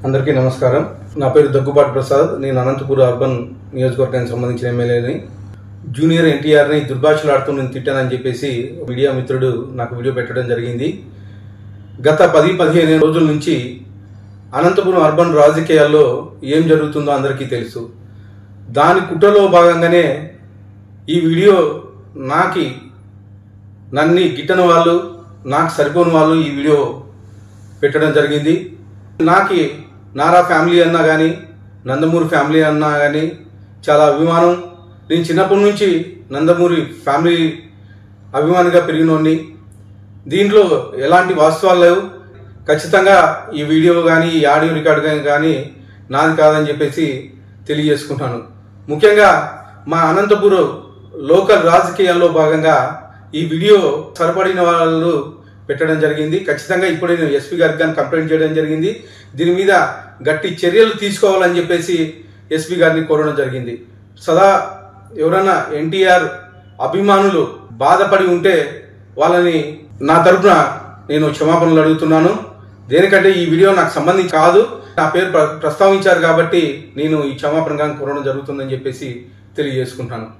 అందరికీ నమస్కారం. నా పేరు దగ్గుబాటి ప్రసాద్. నేను అనంతపురం అర్బన్ నియోజకవర్గానికి సంబంధించిన ఎమ్మెల్యేని. జూనియర్ ఎన్టీఆర్ని దుర్భాషలాడుతూ నేను తిట్టానని చెప్పేసి మీడియా మిత్రుడు నాకు వీడియో పెట్టడం జరిగింది. గత 10-15 రోజుల నుంచి అనంతపురం అర్బన్ రాజకీయాల్లో ఏం జరుగుతుందో అందరికీ తెలుసు. దాని కుట్రలో భాగంగానే ఈ వీడియో నన్ను గిట్టని వాళ్ళు, నాకు సరిపోని వాళ్ళు ఈ వీడియో పెట్టడం జరిగింది. నారా ఫ్యామిలీ అన్నా కానీ, నందమూరి ఫ్యామిలీ అన్నా కానీ చాలా అభిమానం. నేను చిన్నప్పటి నుంచి నందమూరి ఫ్యామిలీ అభిమానిగా పెరిగినోడిని. దీంట్లో ఎలాంటి వాస్తవాలు లేవు. ఖచ్చితంగా ఈ వీడియో కానీ, ఈ ఆడియో రికార్డు కానీ నాది కాదని చెప్పేసి తెలియజేసుకుంటాను. ముఖ్యంగా మా అనంతపురం లోకల్ రాజకీయాల్లో భాగంగా ఈ వీడియో సరిపడిన వాళ్ళు పెట్టడం జరిగింది. ఖచ్చితంగా ఇప్పుడు నేను ఎస్పీ గారికి కానీ కంప్లైంట్ చేయడం జరిగింది. దీని మీద గట్టి చర్యలు తీసుకోవాలని చెప్పేసి ఎస్పీ గారిని కోరడం జరిగింది. సదా ఎవరైనా ఎన్టీఆర్ అభిమానులు బాధపడి ఉంటే వాళ్ళని నా తరఫున నేను క్షమాపణలు అడుగుతున్నాను. దేనికంటే ఈ వీడియో నాకు సంబంధించి కాదు, నా పేరు ప్రస్తావించారు కాబట్టి నేను ఈ క్షమాపణ కోరడం జరుగుతుందని చెప్పేసి తెలియజేసుకుంటాను.